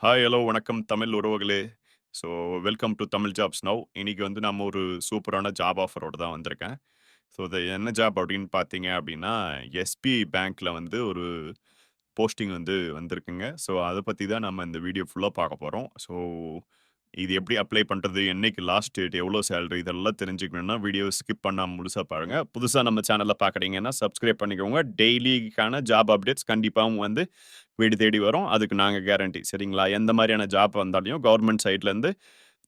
Hi, hello, வணக்கம் தமிழ் உறவுகளே. So welcome to Tamil jobs now. இன்னைக்கு வந்து நம்ம ஒரு சூப்பரான ஜாப் ஆஃபரோட தான் வந்திருக்கேன். ஸோ அது என்ன ஜாப் அப்படின்னு பார்த்தீங்க அப்படின்னா, எஸ்பிஐ பேங்க்ல வந்து ஒரு போஸ்டிங் வந்து வந்திருக்குங்க. ஸோ அத பத்தி தான் நம்ம இந்த வீடியோ ஃபுல்லா பார்க்க போறோம். ஸோ இது எப்படி அப்ளை பண்றது? என்னைக்கு லாஸ்ட் டேட்? எவ்வளோ சேலரி? இதெல்லாம் தெரிஞ்சுக்கணும்னா வீடியோ ஸ்கிப் பண்ணாம முழுசா பாருங்க. புதுசா நம்ம சேனல பார்க்குறீங்கன்னா சப்ஸ்கிரைப் பண்ணிக்கோங்க. டெய்லிக்கான ஜாப் அப்டேட்ஸ் கண்டிப்பாவும் வந்து வீடு தேடி வரும். அதுக்கு நாங்க கேரண்டி. சரிங்களா? எந்த மாரியான ஜாப் வந்தாலும் கவர்ன்மென்ட் சைட்லருந்து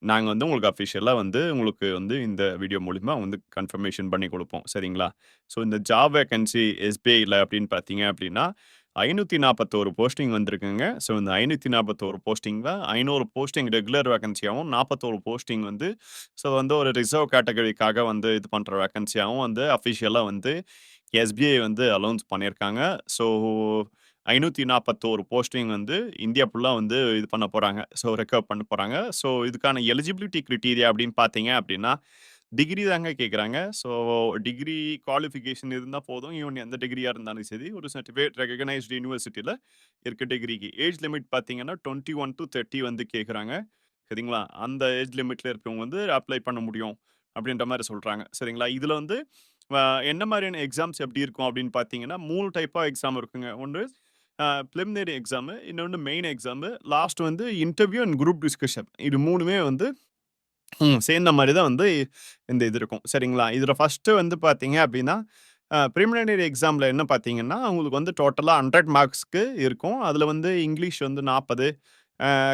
நாங்க வந்து உங்களுக்கு அஃபிஷியலா வந்து உங்களுக்கு வந்து இந்த வீடியோ மூலியமா வந்து கன்ஃபர்மேஷன் பண்ணி குடுப்போம். சரிங்களா? ஸோ இந்த ஜாப் வேக்கன்சி எஸ்பிஐல அப்படின்னு பார்த்தீங்க அப்படின்னா, 541 போஸ்டிங் வந்திருக்குங்க. ஸோ இந்த 541 போஸ்டிங்ல 500 போஸ்டிங் ரெகுலர் வேக்கன்சியாவும், 41 போஸ்டிங் வந்து ஸோ வந்து ஒரு ரிசர்வ் கேட்டகரிக்காக வந்து இது பண்ற வேக்கன்சியாவும் வந்து அஃபிஷியலா வந்து எஸ்பிஐ வந்து அலவுன்ஸ் பண்ணியிருக்காங்க. ஸோ 541 போஸ்டிங் வந்து இந்தியா ஃபுல்லா வந்து இது பண்ண போறாங்க. ஸோ ரெக்கவர் பண்ண போறாங்க. ஸோ இதுக்கான எலிஜிபிலிட்டி கிரைட்டீரியா அப்படின்னு பார்த்தீங்க அப்படின்னா, டிகிரி தாங்க கேட்குறாங்க. ஸோ டிகிரி குவாலிஃபிகேஷன் இருந்தா போதும். ஈவன் எந்த டிகிரியா இருந்தாலும் சரி, ஒரு சர்டிஃபிகேட் ரெகக்னைஸ்டு யூனிவர்சிட்டில இருக்க டிகிரிக்கு. ஏஜ் லிமிட் பார்த்தீங்கன்னா 21-30 வந்து கேட்குறாங்க. சரிங்களா? அந்த ஏஜ் லிமிட்ல இருக்கிறவங்க வந்து அப்ளை பண்ண முடியும். அப்படின்ற மாரி சொல்றாங்க. சரிங்களா? இதுல வந்து அ என்ன மாரியான எக்ஸாம்ஸ் எப்படி இருக்கும் அப்படின்னு பார்த்தீங்கன்னா, 3 டைப்பா எக்ஸாம் இருக்குங்க. ஒண்ணு பிரிலிமினரி எக்ஸாமு, இன்னொன்னு மெயின் எக்ஸாமு, லாஸ்ட் வந்து இன்டர்வியூ அண்ட் குரூப் டிஸ்கஷன். இது 3மே வந்து சேர்ந்த மாரி தான் வந்து இந்த இது இருக்கும். சரிங்களா? இதுல ஃபர்ஸ்ட்டு வந்து பார்த்தீங்க அப்டின்னா, பிரிலிமினரி எக்ஸாம்ல என்ன பார்த்தீங்கன்னா, உங்களுக்கு வந்து டோட்டலா 100 மார்க்ஸ்க்கு இருக்கும். அதுல வந்து இங்கிலீஷ் வந்து 40,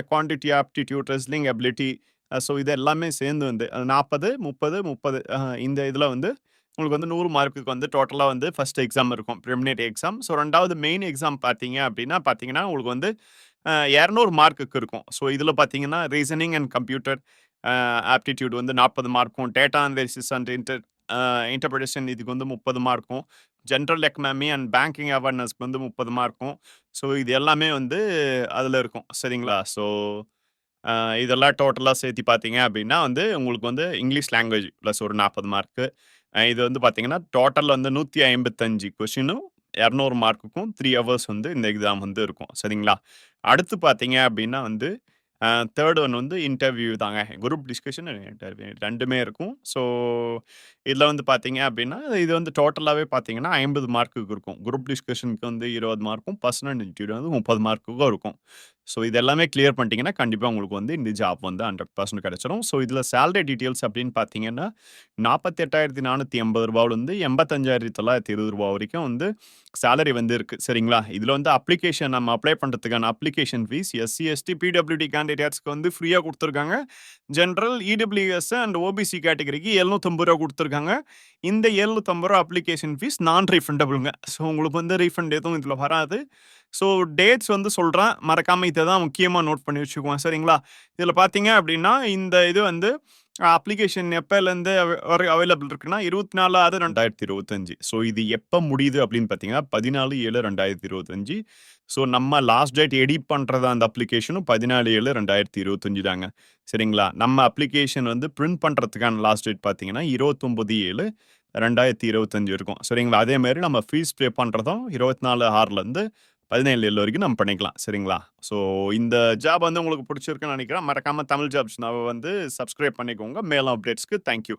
quantity aptitude, wrestling ability, so இது எல்லாமே சேர்ந்து வந்து 40, 30, 30 இந்த இதுல வந்து உங்களுக்கு வந்து 100 மார்க்குக்கு வந்து டோட்டலா வந்து ஃபர்ஸ்ட் எக்ஸாம் இருக்கும். Preliminary exam. ஸோ 2வது மெயின் எக்ஸாம் பார்த்தீங்கன்னா, உங்களுக்கு வந்து 200 மார்க்குக்கு இருக்கும். ஸோ இதுல பார்த்தீங்கன்னா, ரீசனிங் அண்ட் கம்ப்யூட்டர் ஆப்டிட்யூட் வந்து 40 மார்க்கும், data analysis and a interpretation இதுக்கு வந்து 30 மார்க்கும், ஜெனரல் எக்கனாமி அண்ட் பேங்கிங் அவேர்னஸ்க்கு வந்து 30 மார்க்கும். ஸோ இது எல்லாமே வந்து அதுல இருக்கும். சரிங்களா? ஸோ அ இதெல்லாம் டோட்டலா சேர்த்து பார்த்தீங்க அப்டின்னா வந்து, உங்களுக்கு வந்து இங்கிலீஷ் லாங்குவேஜ் பிளஸ் ஒரு 40 மார்க்கு. இது வந்து பார்த்தீங்கன்னா, டோட்டல் வந்து 155 கொஸ்டினும் 200 மார்க்குக்கும் 3 ஹவர்ஸ் வந்து இந்த எக்ஸாம் வந்து இருக்கும். சரிங்களா? அடுத்து பார்த்தீங்க அப்டின்னா வந்து, 3 ஒன் வந்து இன்டர்வியூ தாங்க. குரூப் டிஸ்கஷன் அண்ட் இன்டர்வியூ 2மே இருக்கும். ஸோ இதுல வந்து பார்த்தீங்க அப்டின்னா, இது வந்து டோட்டலாவே பார்த்தீங்கன்னா 50 மார்க்குக்கு இருக்கும். குரூப் டிஸ்கஷனுக்கு வந்து 20 மார்க்கும், பர்சனல் இன்டர்வியூ வந்து 30 மார்க்குக்கும் இருக்கும். ஸோ இது எல்லாமே கிளியர் பண்ணிட்டீங்கன்னா, கண்டிப்பா உங்களுக்கு வந்து இந்த ஜாப் வந்து 100% கிடைச்சிரும். ஸோ இதுல சேலரி டீட்டெயில்ஸ் அப்படின்னு பார்த்தீங்கன்னா, ரூ. 48,480 வந்து ரூ. 85,920 வரைக்கும் வந்து சேலரி வந்து இருக்கு. சரிங்களா? இதுல வந்து அப்ளிகேஷன் நம்ம அப்ளை பண்றதுக்கான application fees SC, ST, PWD கேண்டிடேட்ஸ்க்கு வந்து ஃப்ரீயா குடுத்துருக்காங்க. ஜெனரல், இடபிள்யூஎஸ் அண்ட் ஓபிசி கேட்டகரிக்கு ரூ. 750 குடுத்துருக்காங்க. இந்த ரூ. 750 அப்ளிகேஷன் ஃபீஸ் நான் ரீஃபண்டபிள்ங்க. ஸோ உங்களுக்கு வந்து ரீஃபண்ட் எதுவும் இதுல வராது. ஸோ டேட்ஸ் வந்து சொல்றேன். மறக்காம இத தான் முக்கியமா நோட் பண்ணி வச்சுக்குவோம். சரிங்களா? இதுல பார்த்தீங்க அப்டின்னா, இந்த இது வந்து அப்ளிகேஷன் எப்பலேருந்து அவைலபிள் இருக்குன்னா, 24/6/2025. ஸோ இது எப்ப முடியுது அப்படின்னு பார்த்தீங்கன்னா, 14/7/2025. ஸோ நம்ம லாஸ்ட் டேட் எடிட் பண்றது அந்த அப்ளிகேஷனும் 14/7/2025 தாங்க. சரிங்களா? நம்ம அப்ளிகேஷன் வந்து பிரிண்ட் பண்றதுக்கான லாஸ்ட் டேட் பார்த்தீங்கன்னா, 29/7/2025 இருக்கும். சரிங்களா? அதே மாரி நம்ம ஃபீஸ் பே பண்றதும் 24/6லேருந்து 17/7 வரைக்கும் நம்ம பண்ணிக்கலாம். சரிங்களா? ஸோ இந்த ஜாப் வந்து உங்களுக்கு புடிச்சிருக்குன்னு நெனைக்கிறேன். மறக்காம தமிழ் ஜாப்ஸ் நவ வந்து சப்ஸ்கிரைப் பண்ணிக்கோங்க. மேலும் அப்டேட்ஸ்க்கு தேங்க் யூ.